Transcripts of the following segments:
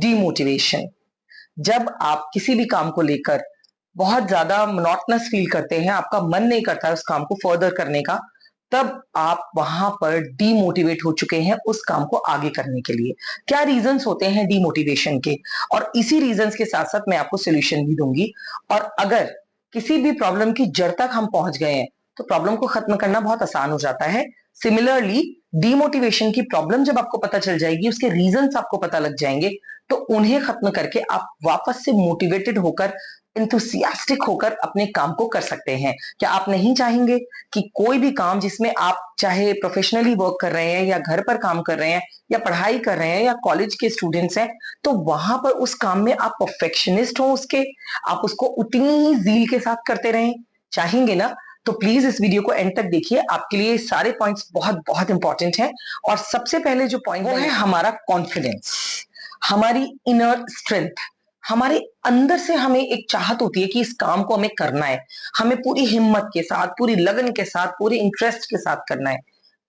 Demotivation. जब आप किसी भी काम को लेकर बहुत ज्यादा मोनोटोनस फील करते हैं, आपका मन नहीं करता है उस काम को फर्दर करने का, तब आप वहां पर डीमोटिवेट हो चुके हैं उस काम को आगे करने के लिए। क्या रीजंस होते हैं डीमोटिवेशन के, और इसी रीजंस के साथ साथ मैं आपको सोल्यूशन भी दूंगी। और अगर किसी भी प्रॉब्लम की जड़ तक हम पहुंच गए हैं तो प्रॉब्लम को खत्म करना बहुत आसान हो जाता है। सिमिलरली, डीमोटिवेशन की प्रॉब्लम जब आपको पता चल जाएगी, उसके रीजंस आपको पता लग जाएंगे, तो उन्हें खत्म करके आप वापस से मोटिवेटेड होकर, इंथुसियास्टिक होकर अपने काम को कर सकते हैं। क्या आप नहीं चाहेंगे कि कोई भी काम जिसमें आप चाहे प्रोफेशनली वर्क कर रहे हैं या घर पर काम कर रहे हैं या पढ़ाई कर रहे हैं या कॉलेज के स्टूडेंट्स हैं, तो वहां पर उस काम में आप परफेक्शनिस्ट हो उसके, आप उसको उतनी ही ज़ील के साथ करते रहें? चाहेंगे ना? तो प्लीज इस वीडियो को एंड तक देखिए, आपके लिए सारे पॉइंट्स बहुत बहुत इंपॉर्टेंट हैं। और सबसे पहले जो पॉइंट वो है हमारा कॉन्फिडेंस, हमारी इनर स्ट्रेंथ। हमारे अंदर से हमें एक चाहत होती है कि इस काम को हमें करना है, हमें पूरी हिम्मत के साथ, पूरी लगन के साथ, पूरे इंटरेस्ट के साथ करना है।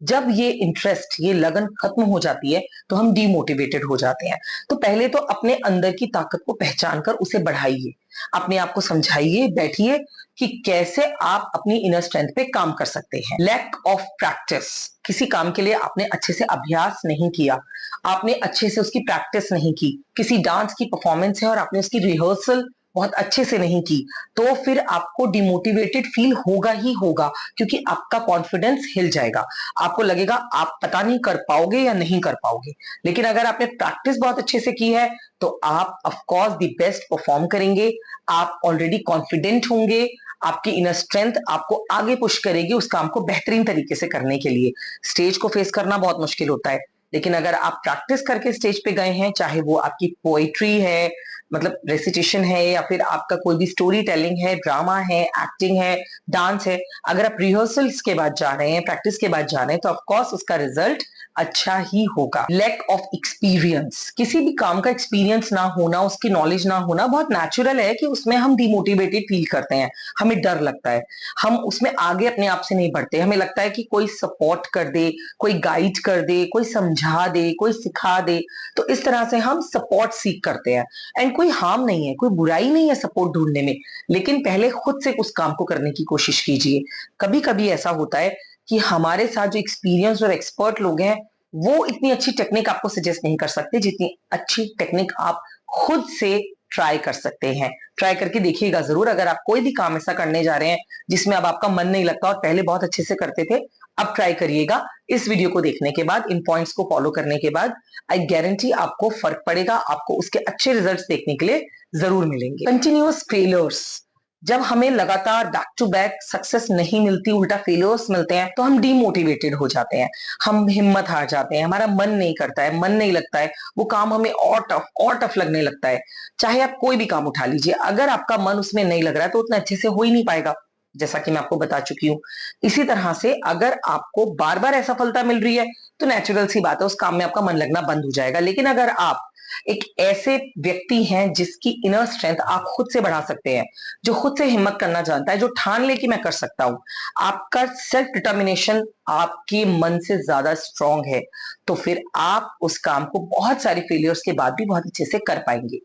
जब ये इंटरेस्ट, ये लगन खत्म हो जाती है तो हम डीमोटिवेटेड हो जाते हैं। तो पहले तो अपने अंदर की ताकत को पहचान कर उसे बढ़ाइए, अपने आप को समझाइए, बैठिए कि कैसे आप अपनी इनर स्ट्रेंथ पे काम कर सकते हैं। लैक ऑफ प्रैक्टिस, किसी काम के लिए आपने अच्छे से अभ्यास नहीं किया, आपने अच्छे से उसकी प्रैक्टिस नहीं की, किसी डांस की परफॉर्मेंस है और आपने उसकी रिहर्सल बहुत अच्छे से नहीं की, तो फिर आपको डिमोटिवेटेड फील होगा ही होगा, क्योंकि आपका कॉन्फिडेंस हिल जाएगा। आपको लगेगा आप पता नहीं कर पाओगे या नहीं कर पाओगे। लेकिन अगर आपने प्रैक्टिस बहुत अच्छे से की है तो आप of course the best perform करेंगे, आप ऑलरेडी कॉन्फिडेंट होंगे, आपकी इनर स्ट्रेंथ आपको आगे पुश करेगी उस काम को बेहतरीन तरीके से करने के लिए। स्टेज को फेस करना बहुत मुश्किल होता है, लेकिन अगर आप प्रैक्टिस करके स्टेज पे गए हैं, चाहे वो आपकी पोएट्री है, मतलब रेसिटेशन है, या फिर आपका कोई भी स्टोरी टेलिंग है, ड्रामा है, एक्टिंग है, डांस है, अगर आप रिहर्सल्स के बाद जा रहे हैं, प्रैक्टिस के बाद जा रहे हैं, तो ऑफकोर्स उसका रिजल्ट अच्छा ही होगा। लैक ऑफ एक्सपीरियंस, किसी भी काम का एक्सपीरियंस ना होना, उसकी नॉलेज ना होना बहुत नेचुरल है कि उसमें हम डिमोटिवेटेड फील करते हैं, हमें डर लगता है, हम उसमें आगे अपने आप से नहीं बढ़ते, हमें लगता है कि कोई सपोर्ट कर दे, कोई गाइड कर दे, कोई समझा दे, कोई सिखा दे। तो इस तरह से हम सपोर्ट सीख करते हैं। एंड कोई हार्म नहीं है, कोई बुराई नहीं है सपोर्ट ढूंढने में, लेकिन पहले खुद से उस काम को करने की कोशिश कीजिए। कभी कभी ऐसा होता है कि हमारे साथ जो एक्सपीरियंस और एक्सपर्ट लोग हैं, वो इतनी अच्छी टेक्निक आपको सजेस्ट नहीं कर सकते जितनी अच्छी टेक्निक आप खुद से ट्राई कर सकते हैं। ट्राई करके देखिएगा जरूर। अगर आप कोई भी काम ऐसा करने जा रहे हैं जिसमें अब आपका मन नहीं लगता और पहले बहुत अच्छे से करते थे, अब ट्राई करिएगा। इस वीडियो को देखने के बाद, इन पॉइंट्स को फॉलो करने के बाद, आई गारंटी आपको फर्क पड़ेगा, आपको उसके अच्छे रिजल्ट्स देखने के लिए जरूर मिलेंगे। कंटिन्यूअस फेलियर्स, जब हमें लगातार बैक टू बैक सक्सेस नहीं मिलती, उल्टा फेलियर्स मिलते हैं, तो हम डीमोटिवेटेड हो जाते हैं, हम हिम्मत हार जाते हैं, हमारा मन नहीं करता है, मन नहीं लगता है, वो काम हमें और टफ लगने लगता है। चाहे आप कोई भी काम उठा लीजिए, अगर आपका मन उसमें नहीं लग रहा है तो उतना अच्छे से हो ही नहीं पाएगा, जैसा कि मैं आपको बता चुकी हूँ। इसी तरह से अगर आपको बार बार असफलता मिल रही है तो नेचुरल सी बात है, उस काम में आपका मन लगना बंद हो जाएगा। लेकिन अगर आप एक ऐसे व्यक्ति हैं जिसकी इनर स्ट्रेंथ आप खुद से बढ़ा सकते हैं, जो खुद से हिम्मत करना जानता है, जो ठान ले कि मैं कर सकता हूं, आपका सेल्फ डिटर्मिनेशन आपके मन से ज्यादा स्ट्रांग है, तो फिर आप उस काम को बहुत सारे फेलियर्स के बाद भी बहुत अच्छे से कर पाएंगे।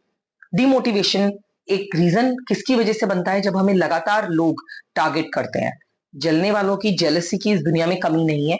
डिमोटिवेशन एक रीजन किसकी वजह से बनता है? जब हमें लगातार लोग टारगेट करते हैं। जलने वालों की, जेलसी की इस दुनिया में कमी नहीं है।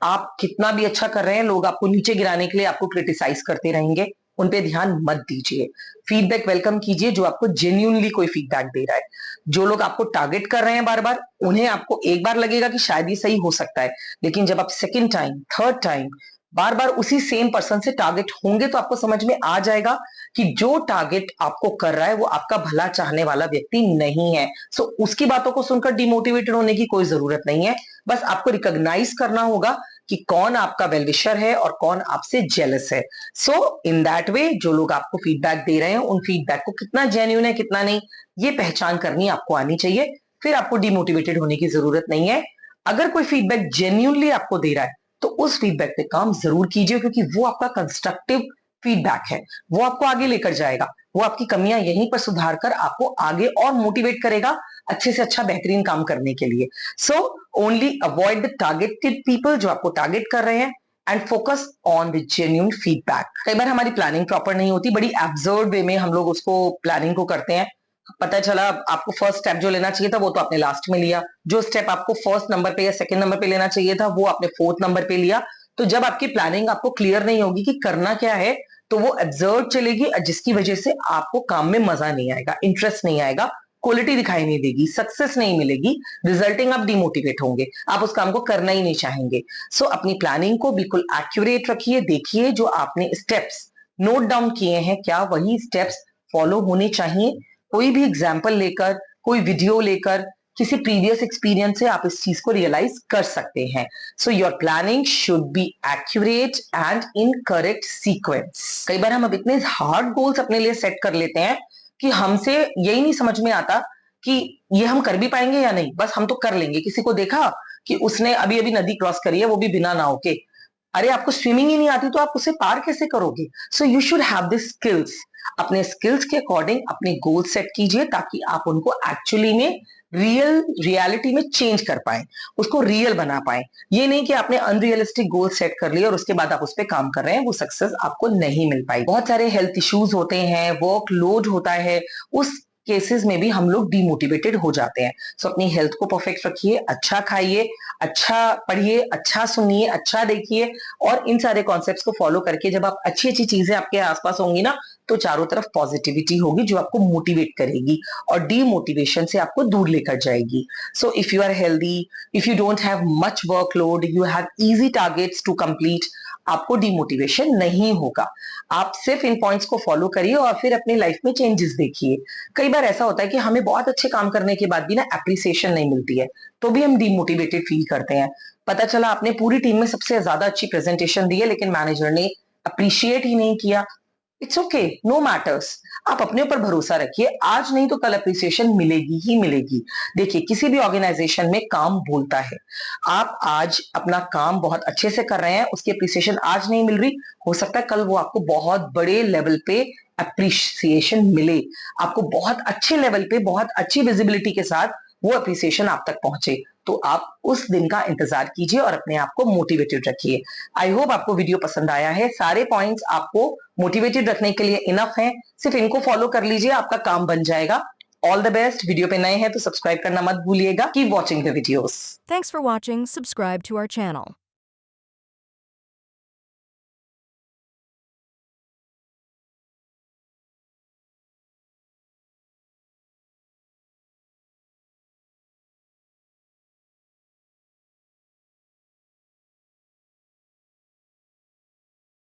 आप कितना भी अच्छा कर रहे हैं, लोग आपको नीचे गिराने के लिए आपको क्रिटिसाइज करते रहेंगे, उन पे ध्यान मत दीजिए। फीडबैक वेलकम कीजिए जो आपको जेन्युइनली कोई फीडबैक दे रहा है। जो लोग आपको टारगेट कर रहे हैं बार बार, उन्हें आपको एक बार लगेगा कि शायद ये सही हो सकता है, लेकिन जब आप सेकेंड टाइम, थर्ड टाइम बार बार उसी सेम पर्सन से टारगेट होंगे तो आपको समझ में आ जाएगा कि जो टारगेट आपको कर रहा है वो आपका भला चाहने वाला व्यक्ति नहीं है। सो उसकी बातों को सुनकर डिमोटिवेटेड होने की कोई जरूरत नहीं है। बस आपको रिकॉग्नाइज करना होगा कि कौन आपका वेलविशर है और कौन आपसे जेलस है। सो इन दैट वे, जो लोग आपको फीडबैक दे रहे हैं, उन फीडबैक को कितना जेन्युइन है, कितना नहीं, ये पहचान करनी आपको आनी चाहिए। फिर आपको डिमोटिवेटेड होने की जरूरत नहीं है। अगर कोई फीडबैक जेन्युइनली आपको दे रहा है तो उस फीडबैक पे काम जरूर कीजिए, क्योंकि वो आपका कंस्ट्रक्टिव फीडबैक है, वो आपको आगे लेकर जाएगा, वो आपकी कमियां यहीं पर सुधार कर आपको आगे और मोटिवेट करेगा अच्छे से अच्छा बेहतरीन काम करने के लिए। So only avoid the targeted people, जो आपको टारगेट कर रहे हैं। And focus on the genuine feedback. कई बार हमारी प्लानिंग प्रॉपर नहीं होती, बड़ी एब्सर्ड वे में हम लोग उसको प्लानिंग को करते हैं। पता चला आपको फर्स्ट स्टेप जो लेना चाहिए था वो तो आपने लास्ट में लिया, जो स्टेप आपको फर्स्ट नंबर पे या सेकंड नंबर पे लेना चाहिए था वो आपने फोर्थ नंबर पे लिया। तो जब आपकी प्लानिंग आपको क्लियर नहीं होगी कि करना क्या है, तो वो एब्सर्ड चलेगी, जिसकी वजह से आपको काम में मजा नहीं आएगा, इंटरेस्ट नहीं आएगा, क्वालिटी दिखाई नहीं देगी, सक्सेस नहीं मिलेगी, रिजल्टिंग आप डिमोटिवेट होंगे, आप उस काम को करना ही नहीं चाहेंगे। सो अपनी प्लानिंग को बिल्कुल एक्यूरेट रखिए, देखिए जो आपने स्टेप्स नोट डाउन किए हैं क्या वही स्टेप्स फॉलो होने चाहिए। कोई भी एग्जाम्पल लेकर, कोई वीडियो लेकर, किसी प्रीवियस एक्सपीरियंस से आप इस चीज को रियलाइज कर सकते हैं। So your planning should be accurate and in correct sequence. कई बार हम अब इतने हार्ड गोल्स अपने लिए सेट कर लेते हैं कि हमसे यही नहीं समझ में आता कि ये हम कर भी पाएंगे या नहीं, बस हम तो कर लेंगे। किसी को देखा कि उसने अभी अभी नदी क्रॉस करी है, वो भी बिना नाव के। अरे आपको स्विमिंग ही नहीं आती तो आप उसे पार कैसे करोगे? So you should have this skills. अपने स्किल्स के अकॉर्डिंग अपने गोल सेट कीजिए ताकि आप उनको एक्चुअली में रियलिटी में चेंज कर पाए, उसको रियल बना पाए। ये नहीं कि आपने अनरियलिस्टिक गोल सेट कर लिया और उसके बाद आप उस पर काम कर रहे हैं, वो सक्सेस आपको नहीं मिल पाई। बहुत सारे हेल्थ इश्यूज होते हैं, वर्क लोड होता है, उस केसेस में भी हम लोग डिमोटिवेटेड हो जाते हैं। सो अपनी हेल्थ को परफेक्ट रखिए, अच्छा खाइए, अच्छा पढ़िए, अच्छा सुनिए, अच्छा देखिए, और इन सारे कॉन्सेप्ट्स को फॉलो करके जब आप अच्छी अच्छी चीजें आपके आसपास होंगी ना, तो चारों तरफ पॉजिटिविटी होगी जो आपको मोटिवेट करेगी और डीमोटिवेशन से आपको दूर लेकर जाएगी। So if you are healthy, if you don't have much workload, you have easy targets to complete, आपको डिमोटिवेशन नहीं होगा। आप सिर्फ इन पॉइंट्स को फॉलो करिए और फिर अपनी लाइफ में चेंजेस देखिए। कई बार ऐसा होता है कि हमें बहुत अच्छे काम करने के बाद भी ना एप्रिसिएशन नहीं मिलती है, तो भी हम डिमोटिवेटेड फील करते हैं। पता चला आपने पूरी टीम में सबसे ज्यादा अच्छी प्रेजेंटेशन दी है लेकिन मैनेजर ने अप्रिशिएट ही नहीं किया। It's okay, no matters. आप अपने ऊपर भरोसा रखिए, आज नहीं तो कल अप्रिसिएशन मिलेगी ही मिलेगी। देखिए किसी भी ऑर्गेनाइजेशन में काम बोलता है। आप आज अपना काम बहुत अच्छे से कर रहे हैं, उसकी अप्रिसिएशन आज नहीं मिल रही, हो सकता है कल वो आपको बहुत बड़े लेवल पे अप्रिसिएशन मिले, आपको बहुत अच्छे लेवल पे बहुत अच्छी विजिबिलिटी के साथ वो अप्रिसिएशन आप तक पहुंचे। तो आप उस दिन का इंतजार कीजिए और अपने आप को मोटिवेटेड रखिए। आई होप आपको वीडियो पसंद आया है, सारे पॉइंट्स आपको मोटिवेटेड रखने के लिए इनफ हैं, सिर्फ इनको फॉलो कर लीजिए, आपका काम बन जाएगा। All the best. वीडियो पे नए हैं तो सब्सक्राइब करना मत भूलिएगा। Keep watching the videos. Thanks for watching. Subscribe to our channel.